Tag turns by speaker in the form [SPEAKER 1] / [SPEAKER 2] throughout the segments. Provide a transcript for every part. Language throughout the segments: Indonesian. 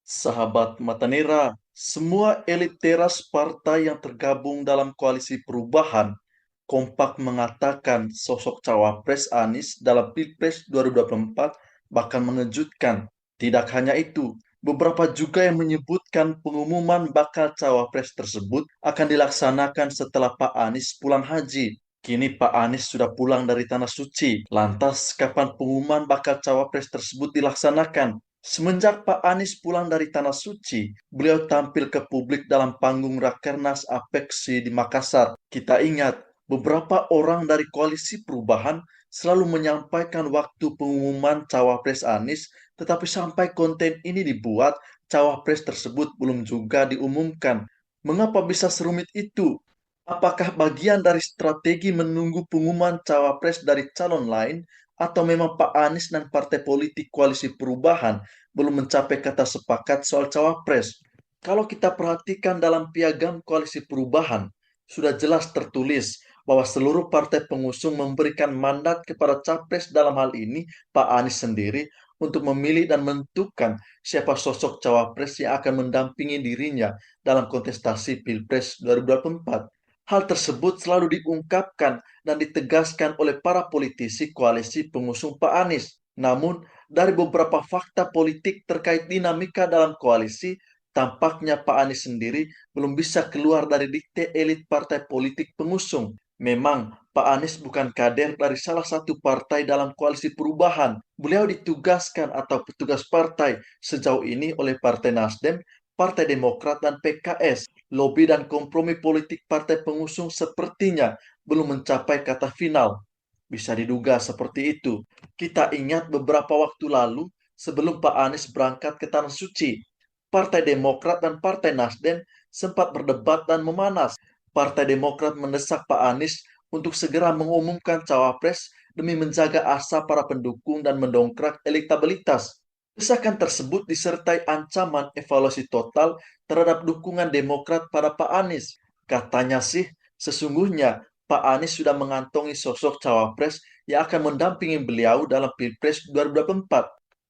[SPEAKER 1] Sahabat Matanera, semua elit teras partai yang tergabung dalam koalisi perubahan kompak mengatakan sosok cawapres Anies dalam Pilpres 2024 bahkan mengejutkan. Tidak hanya itu, beberapa juga yang menyebutkan pengumuman bakal cawapres tersebut akan dilaksanakan setelah Pak Anies pulang haji. Kini Pak Anies sudah pulang dari Tanah Suci. Lantas, kapan pengumuman bakal cawapres tersebut dilaksanakan? Semenjak Pak Anies pulang dari Tanah Suci, beliau tampil ke publik dalam panggung Rakernas Apeksi di Makassar. Kita ingat, beberapa orang dari koalisi perubahan selalu menyampaikan waktu pengumuman cawapres Anies, tetapi sampai konten ini dibuat, cawapres tersebut belum juga diumumkan. Mengapa bisa serumit itu? Apakah bagian dari strategi menunggu pengumuman cawapres dari calon lain, atau memang Pak Anies dan partai politik koalisi perubahan belum mencapai kata sepakat soal cawapres? Kalau kita perhatikan dalam piagam koalisi perubahan, sudah jelas tertulis bahwa seluruh partai pengusung memberikan mandat kepada capres dalam hal ini Pak Anies sendiri untuk memilih dan menentukan siapa sosok cawapres yang akan mendampingi dirinya dalam kontestasi Pilpres 2024. Hal tersebut selalu diungkapkan dan ditegaskan oleh para politisi koalisi pengusung Pak Anies. Namun, dari beberapa fakta politik terkait dinamika dalam koalisi, tampaknya Pak Anies sendiri belum bisa keluar dari dikte elit partai politik pengusung. Memang, Pak Anies bukan kader dari salah satu partai dalam koalisi perubahan. Beliau ditugaskan atau petugas partai sejauh ini oleh Partai Nasdem, Partai Demokrat, dan PKS. Lobi dan kompromi politik partai pengusung sepertinya belum mencapai kata final. Bisa diduga seperti itu. Kita ingat beberapa waktu lalu, sebelum Pak Anies berangkat ke Tanah Suci, Partai Demokrat dan Partai Nasdem sempat berdebat dan memanas. Partai Demokrat mendesak Pak Anies untuk segera mengumumkan cawapres demi menjaga asa para pendukung dan mendongkrak elektabilitas. Desakan tersebut disertai ancaman evaluasi total terhadap dukungan Demokrat pada Pak Anies. Katanya sih, sesungguhnya Pak Anies sudah mengantongi sosok cawapres yang akan mendampingi beliau dalam Pilpres 2024.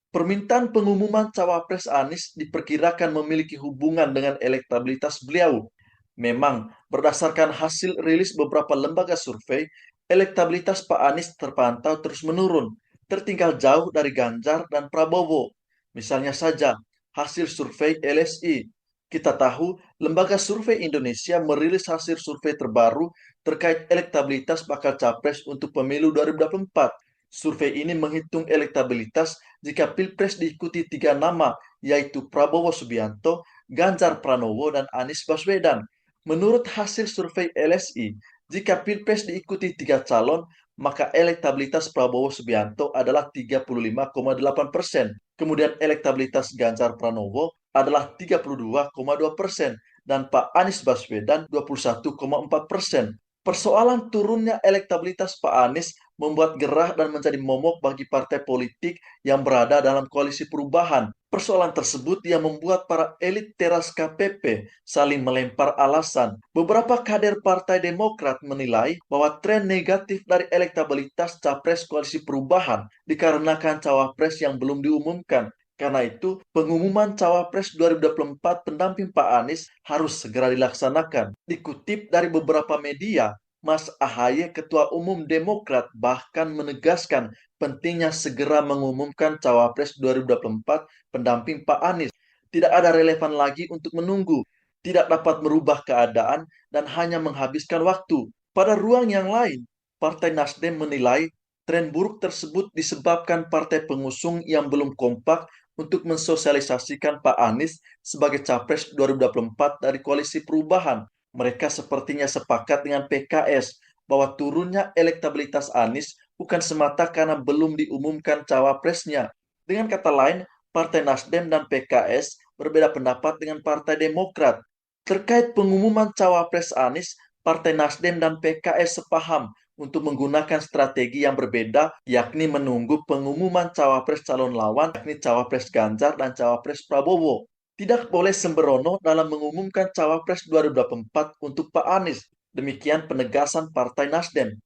[SPEAKER 1] Permintaan pengumuman cawapres Anies diperkirakan memiliki hubungan dengan elektabilitas beliau. Memang, berdasarkan hasil rilis beberapa lembaga survei, elektabilitas Pak Anies terpantau terus menurun, tertinggal jauh dari Ganjar dan Prabowo. Misalnya saja, hasil survei LSI. Kita tahu, Lembaga Survei Indonesia merilis hasil survei terbaru terkait elektabilitas bakal capres untuk pemilu 2024. Survei ini menghitung elektabilitas jika Pilpres diikuti tiga nama, yaitu Prabowo Subianto, Ganjar Pranowo, dan Anies Baswedan. Menurut hasil survei LSI, jika Pilpres diikuti tiga calon, maka elektabilitas Prabowo Subianto adalah 35,8%. Kemudian elektabilitas Ganjar Pranowo adalah 32,2% dan Pak Anies Baswedan 21,4%. Persoalan turunnya elektabilitas Pak Anies membuat gerah dan menjadi momok bagi partai politik yang berada dalam koalisi perubahan. Persoalan tersebut yang membuat para elit teras KPP saling melempar alasan. Beberapa kader Partai Demokrat menilai bahwa tren negatif dari elektabilitas capres koalisi perubahan dikarenakan cawapres yang belum diumumkan. Karena itu, pengumuman cawapres 2024 pendamping Pak Anies harus segera dilaksanakan. Dikutip dari beberapa media, Mas Ahaye, Ketua Umum Demokrat, bahkan menegaskan pentingnya segera mengumumkan cawapres 2024 pendamping Pak Anies. Tidak ada relevan lagi untuk menunggu, tidak dapat merubah keadaan, dan hanya menghabiskan waktu. Pada ruang yang lain, Partai Nasdem menilai tren buruk tersebut disebabkan partai pengusung yang belum kompak untuk mensosialisasikan Pak Anies sebagai capres 2024 dari koalisi perubahan. Mereka sepertinya sepakat dengan PKS bahwa turunnya elektabilitas Anies bukan semata karena belum diumumkan cawapresnya. Dengan kata lain, Partai Nasdem dan PKS berbeda pendapat dengan Partai Demokrat. Terkait pengumuman cawapres Anies, Partai Nasdem dan PKS sepaham untuk menggunakan strategi yang berbeda, yakni menunggu pengumuman cawapres calon lawan, yakni cawapres Ganjar dan cawapres Prabowo. Tidak boleh sembrono dalam mengumumkan cawapres 2024 untuk Pak Anies. Demikian penegasan Partai Nasdem.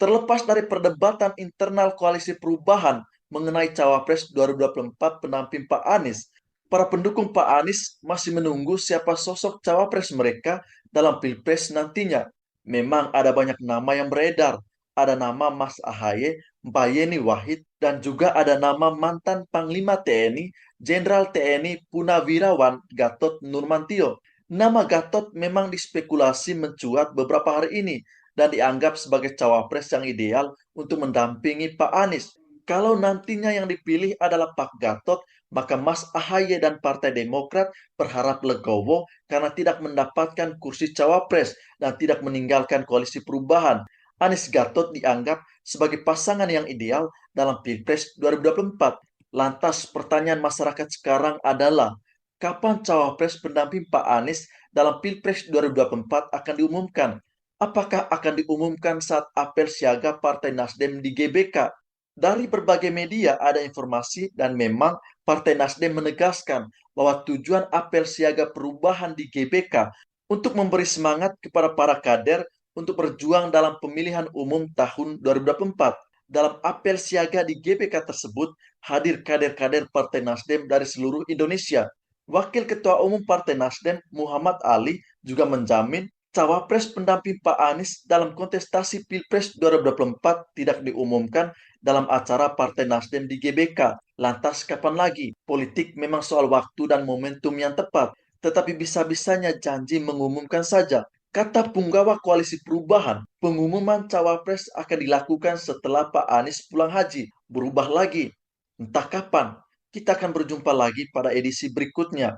[SPEAKER 1] Terlepas dari perdebatan internal koalisi perubahan mengenai cawapres 2024 pendamping Pak Anies, Para pendukung Pak Anies masih menunggu siapa sosok cawapres mereka dalam Pilpres nantinya. Memang ada banyak nama yang beredar. Ada nama Mas Ahaye, Mbak Yeni Wahid, dan juga ada nama mantan Panglima TNI, Jenderal TNI Punawirawan Gatot Nurmantio. Nama Gatot memang dispekulasi mencuat beberapa hari ini dan dianggap sebagai cawapres yang ideal untuk mendampingi Pak Anies. Kalau nantinya yang dipilih adalah Pak Gatot, maka Mas Ahaye dan Partai Demokrat berharap legowo karena tidak mendapatkan kursi cawapres dan tidak meninggalkan koalisi perubahan. Anies Gatot dianggap sebagai pasangan yang ideal dalam Pilpres 2024. Lantas pertanyaan masyarakat sekarang adalah, kapan cawapres pendamping Pak Anies dalam Pilpres 2024 akan diumumkan? Apakah akan diumumkan saat apel siaga Partai Nasdem di GBK? Dari berbagai media ada informasi dan memang Partai Nasdem menegaskan bahwa tujuan apel siaga perubahan di GBK untuk memberi semangat kepada para kader untuk berjuang dalam pemilihan umum tahun 2024. Dalam apel siaga di GBK tersebut hadir kader-kader Partai Nasdem dari seluruh Indonesia. Wakil Ketua Umum Partai Nasdem Muhammad Ali juga menjamin cawapres pendamping Pak Anies dalam kontestasi Pilpres 2024 tidak diumumkan dalam acara Partai Nasdem di GBK. Lantas kapan lagi? Politik memang soal waktu dan momentum yang tepat, tetapi bisa-bisanya janji mengumumkan saja. Kata punggawa koalisi perubahan, pengumuman cawapres akan dilakukan setelah Pak Anies pulang haji. Berubah lagi. Entah kapan. Kita akan berjumpa lagi pada edisi berikutnya.